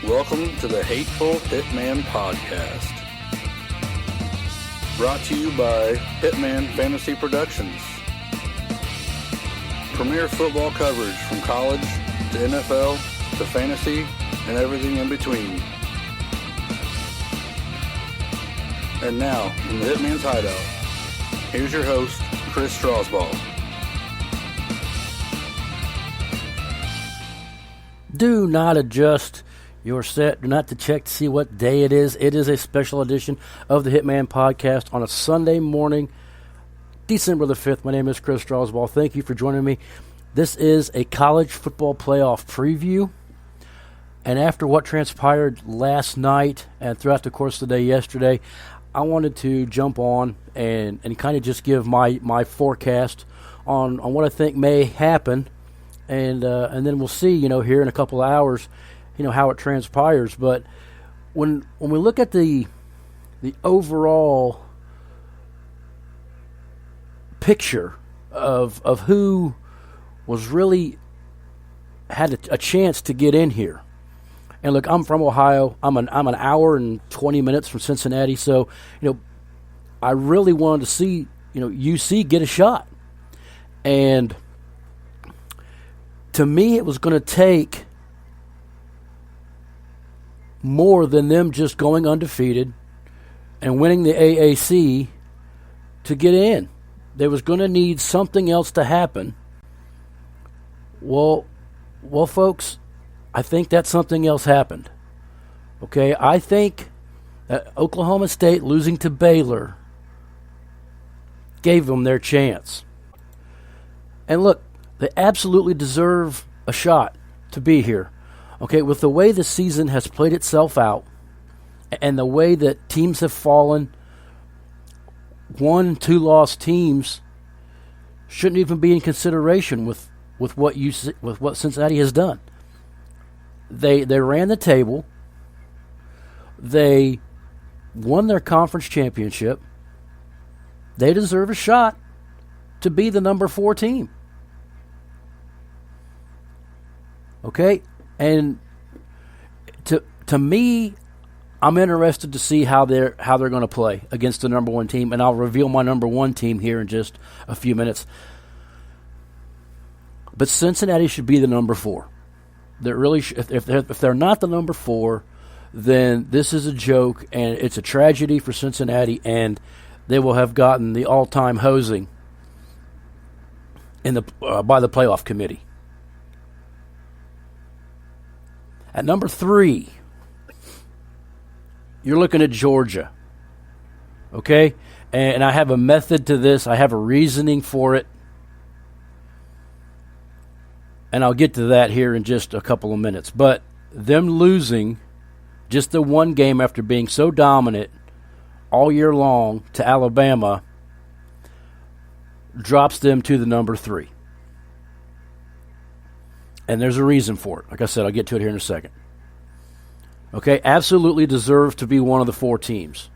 Welcome to the Hateful Hitman Podcast. Brought to you by Hitman Fantasy Productions. Premier football coverage from college to NFL to fantasy and everything in between. And now, from the Hitman's Hideout, here's your host, Chris Strasbaugh. Do not adjust your set. Do not to check to see what day it is. It is a special edition of the Hitman Podcast on a Sunday morning, December the 5th. My name is Chris Strasbaugh. Thank you for joining me. This is a college football playoff preview. And after what transpired last night and throughout the course of the day yesterday, I wanted to jump on and kind of just give my forecast on what I think may happen. And then we'll see, here in a couple of hours, how it transpires. But when we look at the overall picture of who was really had a chance to get in here, and look, I'm from Ohio. I'm an hour and 20 minutes from Cincinnati, so I really wanted to see UC get a shot, and to me, it was going to take more than them just going undefeated and winning the AAC to get in. There was going to need something else to happen. Well, folks, I think that something else happened. Okay, I think that Oklahoma State losing to Baylor gave them their chance. And look, they absolutely deserve a shot to be here. Okay, with the way the season has played itself out and the way that teams have fallen, 1-2 loss teams shouldn't even be in consideration with what Cincinnati has done. They ran the table. They won their conference championship. They deserve a shot to be the number 4 team. Okay, and to me, I'm interested to see how they're going to play against the number 1 team, and I'll reveal my number 1 team here in just a few minutes. But Cincinnati should be the number 4. They're really if they're not the number 4, then this is a joke, and it's a tragedy for Cincinnati, and they will have gotten the all-time hosing by the playoff committee. At number 3, you're looking at Georgia, okay? And I have a method to this. I have a reasoning for it. And I'll get to that here in just a couple of minutes. But them losing just the one game after being so dominant all year long to Alabama drops them to the number 3. And there's a reason for it. Like I said, I'll get to it here in a second. Okay, absolutely deserve to be one of the 4 teams.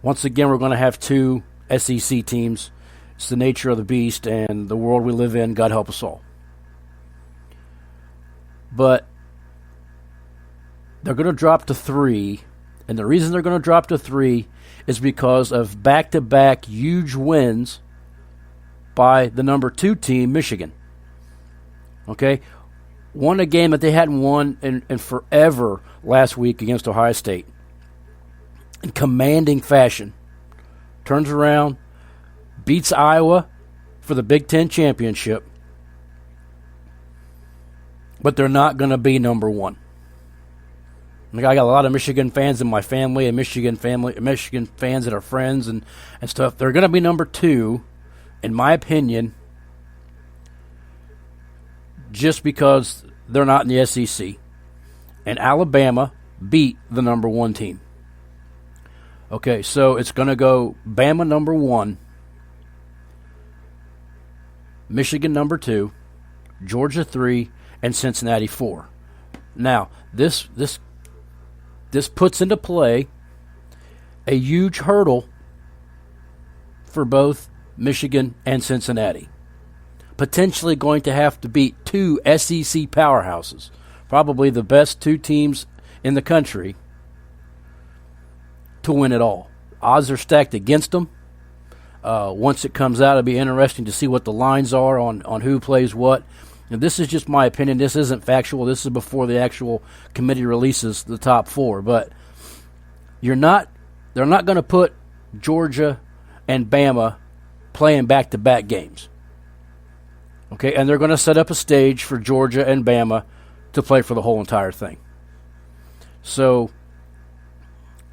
Once again, we're going to have 2 SEC teams. It's the nature of the beast and the world we live in. God help us all. But they're going to drop to 3. And the reason they're going to drop to 3 is because of back-to-back huge wins by the number 2 team, Michigan. Okay, won a game that they hadn't won in forever last week against Ohio State in commanding fashion. Turns around, beats Iowa for the Big Ten championship, but they're not going to be number 1. I got a lot of Michigan fans in my family and Michigan fans that are friends and stuff. They're going to be number 2, in my opinion, just because they're not in the SEC. And Alabama beat the number 1 team. Okay, so it's going to go Bama number 1, Michigan number 2, Georgia 3, and Cincinnati 4. Now, this puts into play a huge hurdle for both Michigan and Cincinnati. Potentially going to have to beat 2 SEC powerhouses probably the best two teams in the country to win it all. Odds are stacked against them. Once it comes out, it'll be interesting to see what the lines are on who plays what. And this is just my opinion. This isn't factual. This is before the actual committee releases the top four. But they're not going to put Georgia and Bama playing back-to-back games. Okay, and they're going to set up a stage for Georgia and Bama to play for the whole entire thing. So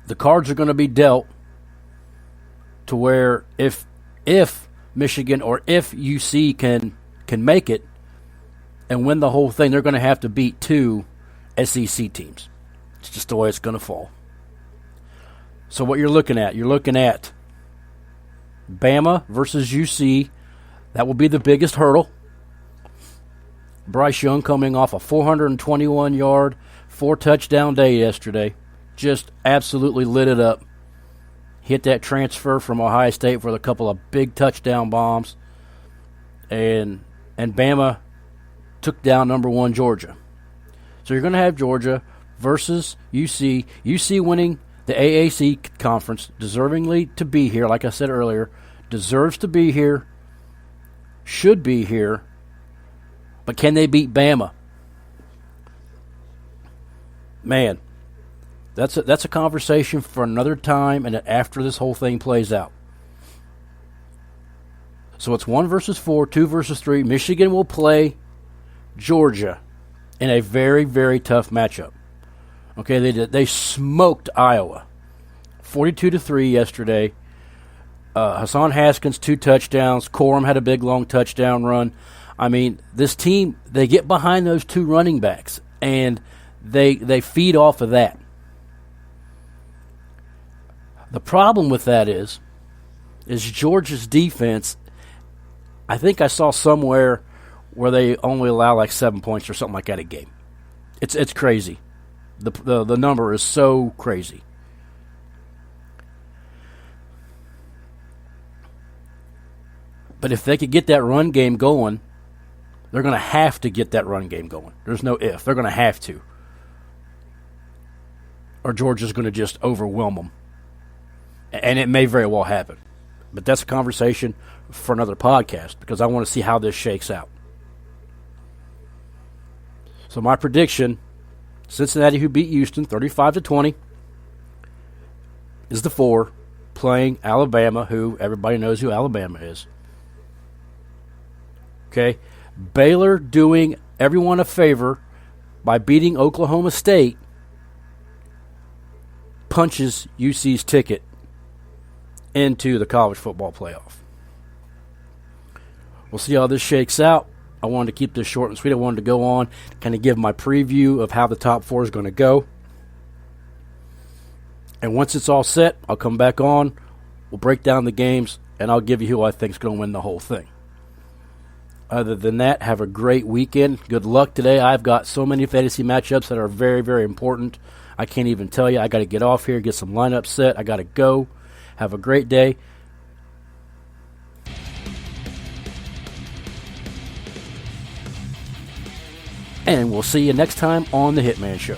the cards are going to be dealt to where if Michigan or if UC can make it and win the whole thing, they're going to have to beat two SEC teams. It's just the way it's going to fall. So what you're looking at Bama versus UC. That will be the biggest hurdle. Bryce Young coming off a 421-yard, 4-touchdown day yesterday. Just absolutely lit it up. Hit that transfer from Ohio State with a couple of big touchdown bombs. And Bama took down number 1 Georgia. So you're going to have Georgia versus UC. UC winning the AAC conference, deservingly to be here, like I said earlier. Deserves to be here. Should be here. But can they beat Bama? Man, that's a conversation for another time and after this whole thing plays out. So it's 1 versus 4, 2 versus 3. Michigan will play Georgia in a very, very tough matchup. Okay, they smoked Iowa 42-3 yesterday. Hassan Haskins 2 touchdowns. Corum had a big long touchdown run. I mean, this team, they get behind those 2 running backs and they feed off of that. The problem with that is Georgia's defense. I think I saw somewhere where they only allow like 7 points or something like that a game. It's crazy. The number is so crazy. But if they could get that run game going, they're going to have to get that run game going. There's no if. They're going to have to. Or Georgia's going to just overwhelm them. And it may very well happen. But that's a conversation for another podcast because I want to see how this shakes out. So my prediction, Cincinnati, who beat Houston 35-20, is the 4, playing Alabama, who everybody knows who Alabama is. Okay, Baylor doing everyone a favor by beating Oklahoma State punches UC's ticket into the college football playoff. We'll see how this shakes out. I wanted to keep this short and sweet. I wanted to go on, kind of give my preview of how the top 4 is going to go. And once it's all set, I'll come back on. We'll break down the games, and I'll give you who I think is going to win the whole thing. Other than that, have a great weekend. Good luck today. I've got so many fantasy matchups that are very, very important. I can't even tell you. I got to get off here, get some lineups set. I got to go. Have a great day. And we'll see you next time on The Hitman Show.